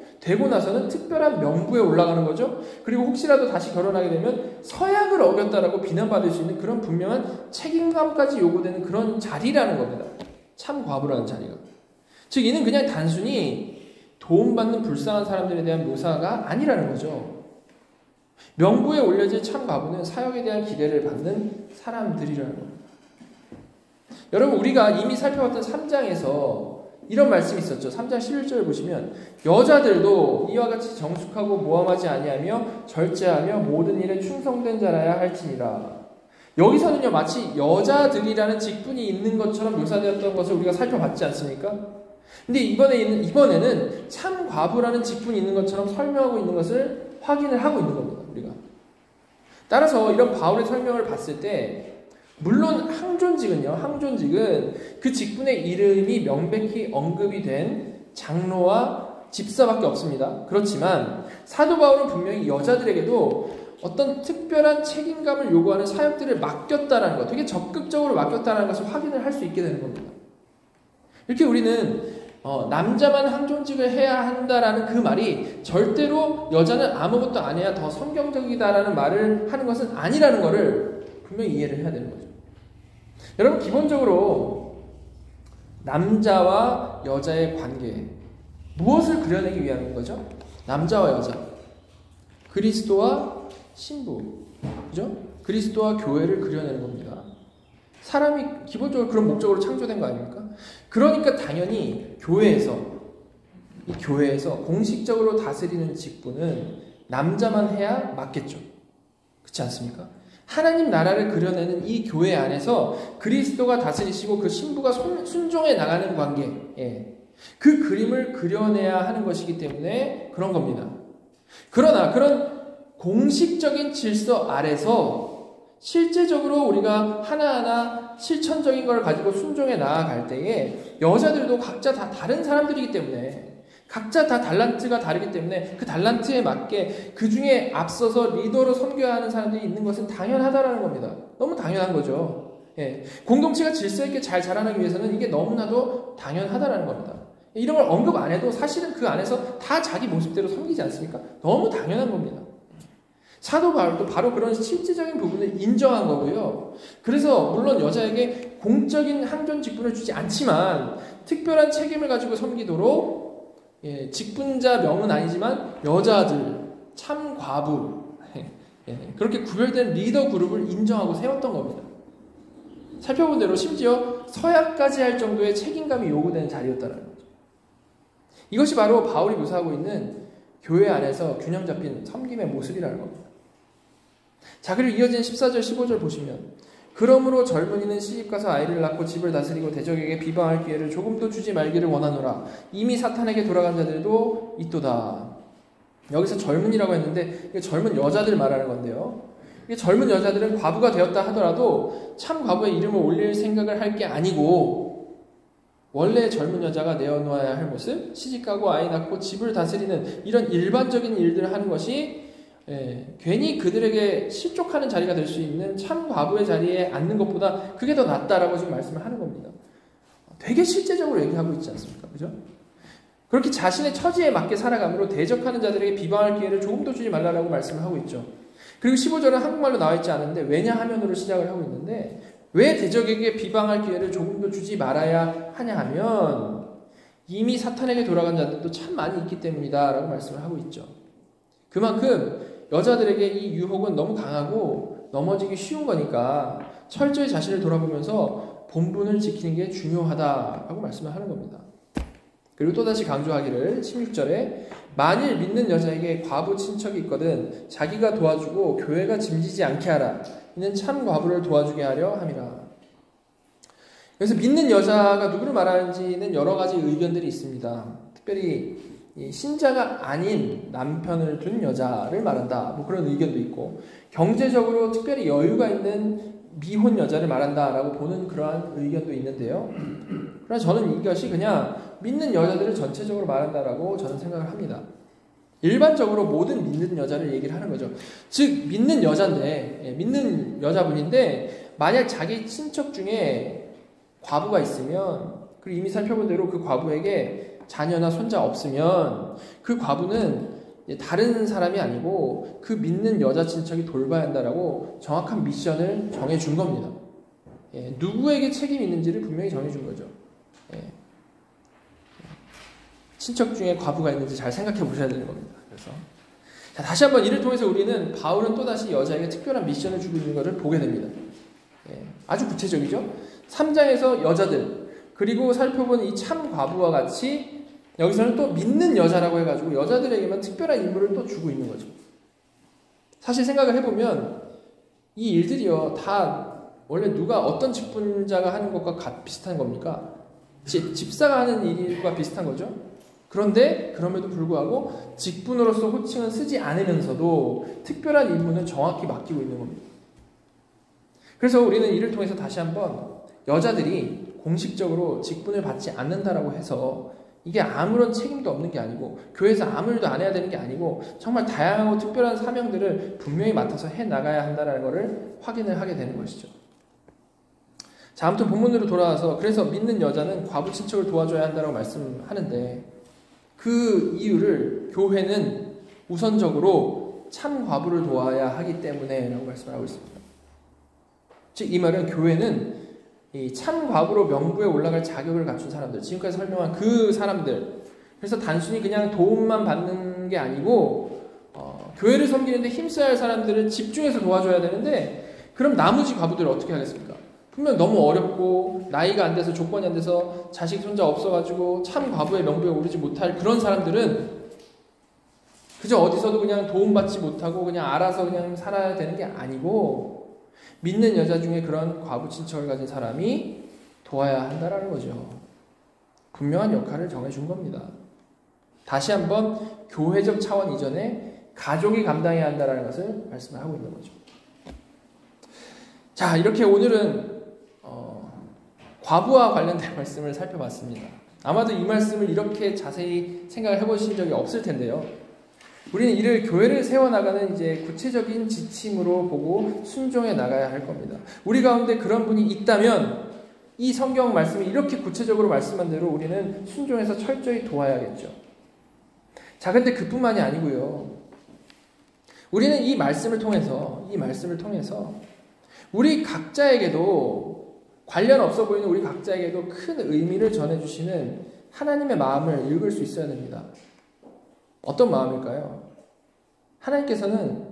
나서는 특별한 명부에 올라가는 거죠. 그리고 혹시라도 다시 결혼하게 되면 서약을 어겼다라고 비난받을 수 있는 그런 분명한 책임감까지 요구되는 그런 자리라는 겁니다. 참 과부라는 자리가. 즉 이는 그냥 단순히 도움받는 불쌍한 사람들에 대한 묘사가 아니라는 거죠. 명부에 올려질 참 과부는 사역에 대한 기대를 받는 사람들이라는 겁니다. 여러분 우리가 이미 살펴봤던 3장에서 이런 말씀이 있었죠. 3장 11절 보시면 여자들도 이와 같이 정숙하고 모함하지 아니하며 절제하며 모든 일에 충성된 자라야 할지니라. 여기서는요, 마치 여자들이라는 직분이 있는 것처럼 묘사되었던 것을 우리가 살펴봤지 않습니까? 근데 이번에는 참 과부라는 직분이 있는 것처럼 설명하고 있는 것을 확인을 하고 있는 겁니다, 우리가. 따라서 이런 바울의 설명을 봤을 때, 물론 항존직은 그 직분의 이름이 명백히 언급이 된 장로와 집사밖에 없습니다. 그렇지만 사도 바울은 분명히 여자들에게도 어떤 특별한 책임감을 요구하는 사역들을 맡겼다라는 것, 되게 적극적으로 맡겼다는 것을 확인을 할 수 있게 되는 겁니다. 이렇게 우리는 남자만 항존직을 해야 한다라는 그 말이 절대로 여자는 아무것도 안 해야 더 성경적이다라는 말을 하는 것은 아니라는 것을 분명히 이해를 해야 되는 거죠. 여러분, 기본적으로 남자와 여자의 관계, 무엇을 그려내기 위한 거죠? 남자와 여자, 그리스도와 신부, 그죠? 그리스도와 교회를 그려내는 겁니다. 사람이 기본적으로 그런 목적으로 창조된 거 아닙니까? 그러니까 당연히 교회에서 공식적으로 다스리는 직분은 남자만 해야 맞겠죠. 그렇지 않습니까? 하나님 나라를 그려내는 이 교회 안에서 그리스도가 다스리시고 그 신부가 순종해 나가는 관계, 그 그림을 그려내야 하는 것이기 때문에 그런 겁니다. 그러나 그런 공식적인 질서 아래서 실제적으로 우리가 하나하나 실천적인 걸 가지고 순종해 나아갈 때에 여자들도 각자 다 다른 사람들이기 때문에, 각자 다 달란트가 다르기 때문에 그 달란트에 맞게 그 중에 앞서서 리더로 섬겨야 하는 사람들이 있는 것은 당연하다라는 겁니다. 너무 당연한 거죠. 공동체가 질서 있게 잘 자라나기 위해서는 이게 너무나도 당연하다라는 겁니다. 이런 걸 언급 안 해도 사실은 그 안에서 다 자기 모습대로 섬기지 않습니까? 너무 당연한 겁니다. 사도 바울도 바로 그런 실질적인 부분을 인정한 거고요. 그래서 물론 여자에게 공적인 항존 직분을 주지 않지만 특별한 책임을 가지고 섬기도록 직분자 명은 아니지만 여자들, 참 과부, 그렇게 구별된 리더 그룹을 인정하고 세웠던 겁니다. 살펴본 대로 심지어 서약까지 할 정도의 책임감이 요구되는 자리였다는 거죠. 이것이 바로 바울이 묘사하고 있는 교회 안에서 균형 잡힌 섬김의 모습이라는 겁니다. 자, 그리고 이어진 14절 15절 보시면, 그러므로 젊은이는 시집가서 아이를 낳고 집을 다스리고 대적에게 비방할 기회를 조금도 주지 말기를 원하노라. 이미 사탄에게 돌아간 자들도 있도다. 여기서 젊은이라고 했는데 이게 젊은 여자들 말하는 건데요. 이게 젊은 여자들은 과부가 되었다 하더라도 참 과부의 이름을 올릴 생각을 할 게 아니고, 원래 젊은 여자가 내어놓아야 할 모습, 시집가고 아이 낳고 집을 다스리는 이런 일반적인 일들을 하는 것이 괜히 그들에게 실족하는 자리가 될 수 있는 참 과부의 자리에 앉는 것보다 그게 더 낫다라고 지금 말씀을 하는 겁니다. 되게 실제적으로 얘기하고 있지 않습니까? 그죠? 그렇게 자신의 처지에 맞게 살아감으로 대적하는 자들에게 비방할 기회를 조금도 주지 말라라고 말씀을 하고 있죠. 그리고 15절은 한국말로 나와 있지 않은데 왜냐하면으로 시작을 하고 있는데, 왜 대적에게 비방할 기회를 조금도 주지 말아야 하냐 하면 이미 사탄에게 돌아간 자들도 참 많이 있기 때문이다 라고 말씀을 하고 있죠. 그만큼 여자들에게 이 유혹은 너무 강하고 넘어지기 쉬운 거니까 철저히 자신을 돌아보면서 본분을 지키는 게 중요하다라고 말씀을 하는 겁니다. 그리고 또다시 강조하기를 16절에 만일 믿는 여자에게 과부 친척이 있거든 자기가 도와주고 교회가 짐지지 않게 하라. 이는 참 과부를 도와주게 하려 함이라. 그래서 믿는 여자가 누구를 말하는지는 여러 가지 의견들이 있습니다. 특별히 이 신자가 아닌 남편을 둔 여자를 말한다. 뭐 그런 의견도 있고, 경제적으로 특별히 여유가 있는 미혼 여자를 말한다라고 보는 그러한 의견도 있는데요. 그러나 저는 이것이 그냥 믿는 여자들을 전체적으로 말한다라고 저는 생각을 합니다. 일반적으로 모든 믿는 여자를 얘기를 하는 거죠. 즉 믿는 여자인데, 믿는 여자분인데 만약 자기 친척 중에 과부가 있으면, 그리고 이미 살펴본 대로 그 과부에게 자녀나 손자 없으면 그 과부는 다른 사람이 아니고 그 믿는 여자 친척이 돌봐야 한다라고 정확한 미션을 정해준 겁니다. 누구에게 책임이 있는지를 분명히 정해준 거죠. 친척 중에 과부가 있는지 잘 생각해 보셔야 되는 겁니다. 그래서 자, 다시 한번 이를 통해서 우리는 바울은 또다시 여자에게 특별한 미션을 주고 있는 것을 보게 됩니다. 아주 구체적이죠. 3장에서 여자들, 그리고 살펴본 이 참 과부와 같이 여기서는 또 믿는 여자라고 해가지고 여자들에게만 특별한 인물을 또 주고 있는 거죠. 사실 생각을 해보면 이 일들이요, 다 원래 누가 어떤 직분자가 하는 것과 비슷한 겁니까? 집사가 하는 일과 비슷한 거죠. 그런데 그럼에도 불구하고 직분으로서 호칭은 쓰지 않으면서도 특별한 임무는 정확히 맡기고 있는 겁니다. 그래서 우리는 이를 통해서 다시 한번 여자들이 공식적으로 직분을 받지 않는다라고 해서 이게 아무런 책임도 없는 게 아니고 교회에서 아무 일도 안 해야 되는 게 아니고 정말 다양하고 특별한 사명들을 분명히 맡아서 해나가야 한다는 것을 확인을 하게 되는 것이죠. 자, 아무튼 본문으로 돌아와서 그래서 믿는 여자는 과부 친척을 도와줘야 한다고 말씀하는데 그 이유를 교회는 우선적으로 참 과부를 도와야 하기 때문에 라고 말씀을 하고 있습니다. 즉 이 말은 교회는 이 참 과부로 명부에 올라갈 자격을 갖춘 사람들, 지금까지 설명한 그 사람들, 그래서 단순히 그냥 도움만 받는 게 아니고 교회를 섬기는데 힘써야 할 사람들을 집중해서 도와줘야 되는데 그럼 나머지 과부들을 어떻게 하겠습니까? 분명 너무 어렵고 나이가 안 돼서 조건이 안 돼서 자식 손자 없어가지고 참 과부의 명부에 오르지 못할 그런 사람들은 그저 어디서도 그냥 도움받지 못하고 그냥 알아서 그냥 살아야 되는 게 아니고 믿는 여자 중에 그런 과부 친척을 가진 사람이 도와야 한다라는 거죠. 분명한 역할을 정해준 겁니다. 다시 한번 교회적 차원 이전에 가족이 감당해야 한다는 것을 말씀을 하고 있는 거죠. 자, 이렇게 오늘은 과부와 관련된 말씀을 살펴봤습니다. 아마도 이 말씀을 이렇게 자세히 생각을 해보신 적이 없을 텐데요. 우리는 이를 교회를 세워나가는 이제 구체적인 지침으로 보고 순종해 나가야 할 겁니다. 우리 가운데 그런 분이 있다면 이 성경 말씀이 이렇게 구체적으로 말씀한 대로 우리는 순종해서 철저히 도와야겠죠. 자, 근데 그뿐만이 아니고요. 우리는 이 말씀을 통해서 우리 각자에게도 관련 없어 보이는 우리 각자에게도 큰 의미를 전해주시는 하나님의 마음을 읽을 수 있어야 됩니다. 어떤 마음일까요? 하나님께서는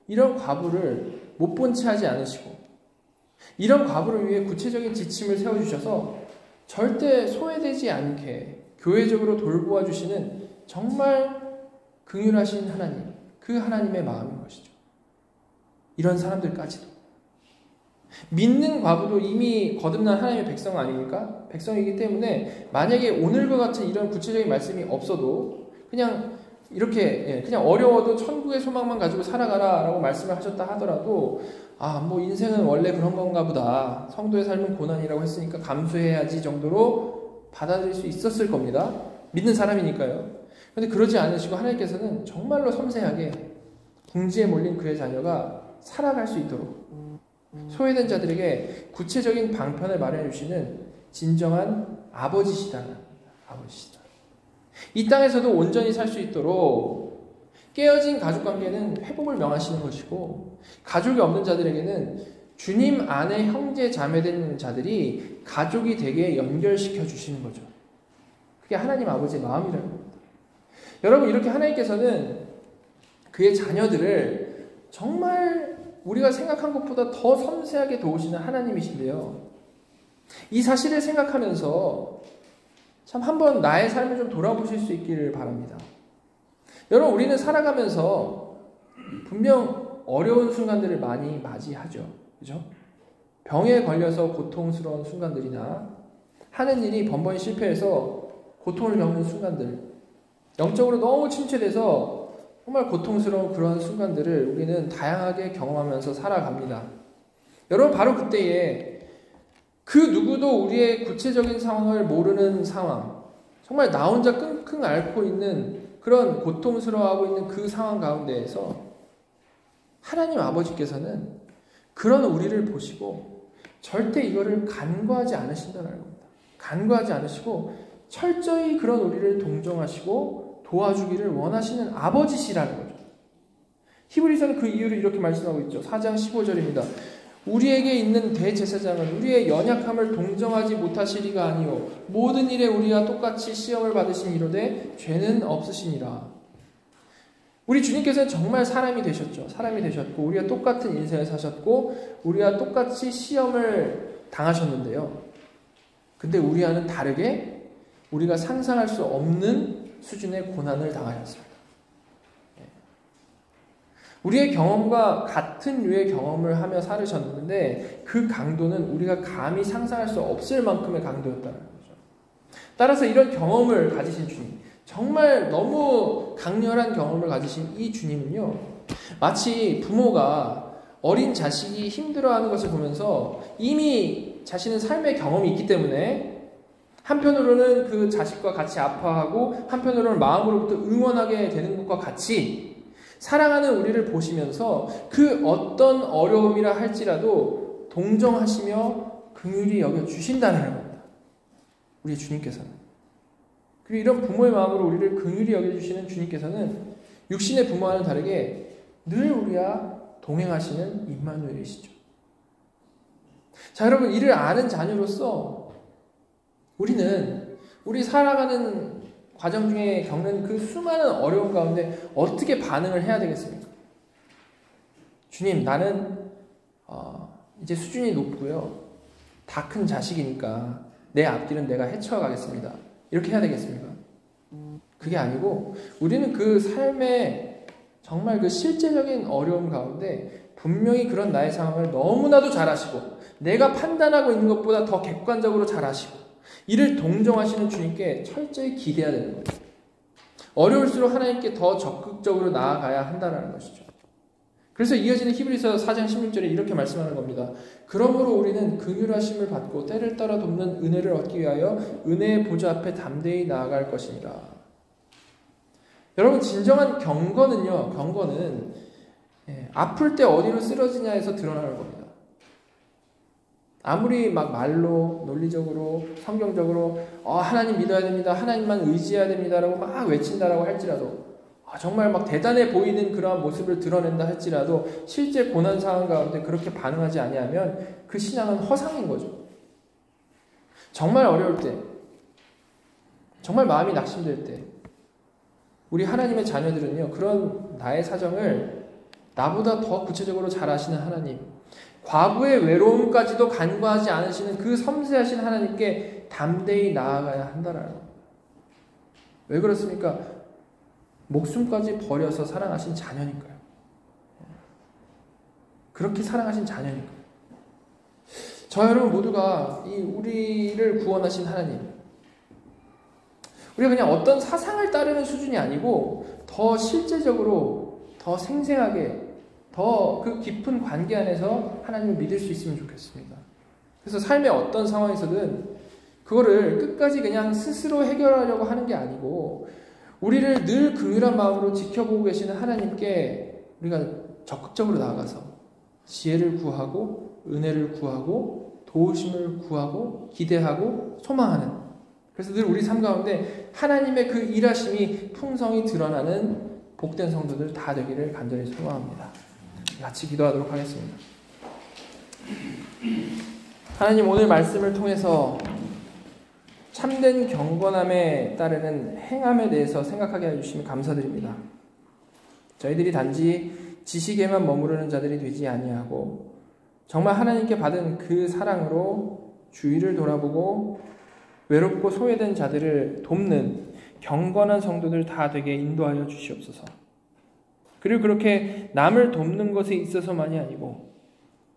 이런 과부를 못 본 채 하지 않으시고 이런 과부를 위해 구체적인 지침을 세워주셔서 절대 소외되지 않게 교회적으로 돌보아 주시는 정말 긍휼하신 하나님, 그 하나님의 마음인 것이죠. 이런 사람들까지도. 믿는 과부도 이미 거듭난 하나님의 백성 아닙니까? 백성이기 때문에 만약에 오늘과 같은 이런 구체적인 말씀이 없어도 그냥 이렇게 그냥 어려워도 천국의 소망만 가지고 살아가라 라고 말씀을 하셨다 하더라도 뭐 인생은 원래 그런 건가 보다, 성도의 삶은 고난이라고 했으니까 감수해야지 정도로 받아들일 수 있었을 겁니다. 믿는 사람이니까요. 그런데 그러지 않으시고 하나님께서는 정말로 섬세하게 궁지에 몰린 그의 자녀가 살아갈 수 있도록 소외된 자들에게 구체적인 방편을 마련해 주시는 진정한 아버지시다. 이 땅에서도 온전히 살 수 있도록 깨어진 가족관계는 회복을 명하시는 것이고 가족이 없는 자들에게는 주님 안에 형제 자매된 자들이 가족이 되게 연결시켜 주시는 거죠. 그게 하나님 아버지의 마음이라는 겁니다. 여러분, 이렇게 하나님께서는 그의 자녀들을 정말 우리가 생각한 것보다 더 섬세하게 도우시는 하나님이신데요. 이 사실을 생각하면서 참 한번 나의 삶을 좀 돌아보실 수 있기를 바랍니다. 여러분, 우리는 살아가면서 분명 어려운 순간들을 많이 맞이하죠. 그죠? 병에 걸려서 고통스러운 순간들이나 하는 일이 번번이 실패해서 고통을 겪는 순간들, 영적으로 너무 침체돼서 정말 고통스러운 그런 순간들을 우리는 다양하게 경험하면서 살아갑니다. 여러분, 바로 그때에 그 누구도 우리의 구체적인 상황을 모르는 상황, 정말 나 혼자 끙끙 앓고 있는 그런 고통스러워하고 있는 그 상황 가운데에서 하나님 아버지께서는 그런 우리를 보시고 절대 이거를 간과하지 않으신다는 겁니다. 간과하지 않으시고 철저히 그런 우리를 동정하시고 도와주기를 원하시는 아버지시라는 거죠. 히브리서는 그 이유를 이렇게 말씀하고 있죠. 4장 15절입니다. 우리에게 있는 대제사장은 우리의 연약함을 동정하지 못하시리가 아니요 모든 일에 우리와 똑같이 시험을 받으신 이로되 죄는 없으시니라. 우리 주님께서는 정말 사람이 되셨죠. 사람이 되셨고 우리와 똑같은 인생을 사셨고 우리와 똑같이 시험을 당하셨는데요. 근데 우리와는 다르게 우리가 상상할 수 없는 수준의 고난을 당하셨습니다. 우리의 경험과 같은 류의 경험을 하며 살으셨는데 그 강도는 우리가 감히 상상할 수 없을 만큼의 강도였다는 거죠. 따라서 이런 경험을 가지신 주님, 정말 너무 강렬한 경험을 가지신 이 주님은요, 마치 부모가 어린 자식이 힘들어하는 것을 보면서 이미 자신은 삶의 경험이 있기 때문에 한편으로는 그 자식과 같이 아파하고 한편으로는 마음으로부터 응원하게 되는 것과 같이 사랑하는 우리를 보시면서 그 어떤 어려움이라 할지라도 동정하시며 긍휼히 여겨주신다는 겁니다. 우리 주님께서는. 그리고 이런 부모의 마음으로 우리를 긍휼히 여겨주시는 주님께서는 육신의 부모와는 다르게 늘 우리와 동행하시는 임마누엘이시죠. 자, 여러분, 이를 아는 자녀로서 우리는 우리 살아가는 과정 중에 겪는 그 수많은 어려움 가운데 어떻게 반응을 해야 되겠습니까? 주님, 나는 이제 수준이 높고요. 다 큰 자식이니까 내 앞길은 내가 헤쳐가겠습니다. 이렇게 해야 되겠습니까? 그게 아니고 우리는 그 삶의 정말 그 실제적인 어려움 가운데 분명히 그런 나의 상황을 너무나도 잘 아시고 내가 판단하고 있는 것보다 더 객관적으로 잘 아시고 이를 동정하시는 주님께 철저히 기대해야 되는 거예요. 어려울수록 하나님께 더 적극적으로 나아가야 한다는 것이죠. 그래서 이어지는 히브리서 4장 16절에 이렇게 말씀하는 겁니다. 그러므로 우리는 긍휼하심을 받고 때를 따라 돕는 은혜를 얻기 위하여 은혜의 보좌 앞에 담대히 나아갈 것이니라. 여러분, 진정한 경건은 아플 때 어디로 쓰러지냐에서 드러나는 겁니다. 아무리 막 말로 논리적으로 성경적으로 하나님 믿어야 됩니다, 하나님만 의지해야 됩니다라고 막 외친다라고 할지라도 정말 막 대단해 보이는 그러한 모습을 드러낸다 할지라도 실제 고난 상황 가운데 그렇게 반응하지 아니하면 그 신앙은 허상인 거죠. 정말 어려울 때, 정말 마음이 낙심될 때 우리 하나님의 자녀들은요, 그런 나의 사정을 나보다 더 구체적으로 잘 아시는 하나님, 과거의 외로움까지도 간과하지 않으시는 그 섬세하신 하나님께 담대히 나아가야 한다라는 겁니다. 왜 그렇습니까? 목숨까지 버려서 사랑하신 자녀니까요. 그렇게 사랑하신 자녀니까요. 저 여러분 모두가 이 우리를 구원하신 하나님, 우리가 그냥 어떤 사상을 따르는 수준이 아니고 더 실제적으로 더 생생하게 더 그 깊은 관계 안에서 하나님을 믿을 수 있으면 좋겠습니다. 그래서 삶의 어떤 상황에서든 그거를 끝까지 그냥 스스로 해결하려고 하는 게 아니고 우리를 늘 긍휼한 마음으로 지켜보고 계시는 하나님께 우리가 적극적으로 나아가서 지혜를 구하고 은혜를 구하고 도우심을 구하고 기대하고 소망하는, 그래서 늘 우리 삶 가운데 하나님의 그 일하심이 풍성히 드러나는 복된 성도들 다 되기를 간절히 소망합니다. 같이 기도하도록 하겠습니다. 하나님, 오늘 말씀을 통해서 참된 경건함에 따르는 행함에 대해서 생각하게 해주시면 감사드립니다. 저희들이 단지 지식에만 머무르는 자들이 되지 아니하고 정말 하나님께 받은 그 사랑으로 주위를 돌아보고 외롭고 소외된 자들을 돕는 경건한 성도들 다 되게 인도하여 주시옵소서. 그리고 그렇게 남을 돕는 것에 있어서만이 아니고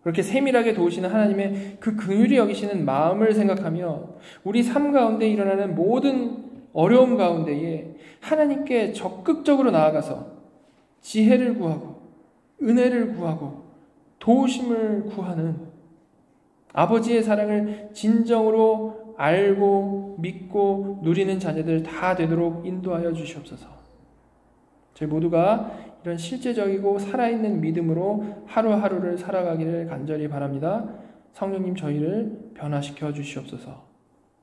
그렇게 세밀하게 도우시는 하나님의 그 긍휼히 여기시는 마음을 생각하며 우리 삶 가운데 일어나는 모든 어려움 가운데에 하나님께 적극적으로 나아가서 지혜를 구하고 은혜를 구하고 도우심을 구하는 아버지의 사랑을 진정으로 알고 믿고 누리는 자녀들 다 되도록 인도하여 주시옵소서. 저희 모두가 이런 실제적이고 살아있는 믿음으로 하루하루를 살아가기를 간절히 바랍니다. 성령님, 저희를 변화시켜 주시옵소서.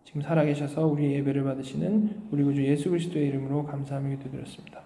지금 살아계셔서 우리의 예배를 받으시는 우리 구주 예수 그리스도의 이름으로 감사하며 기도드렸습니다.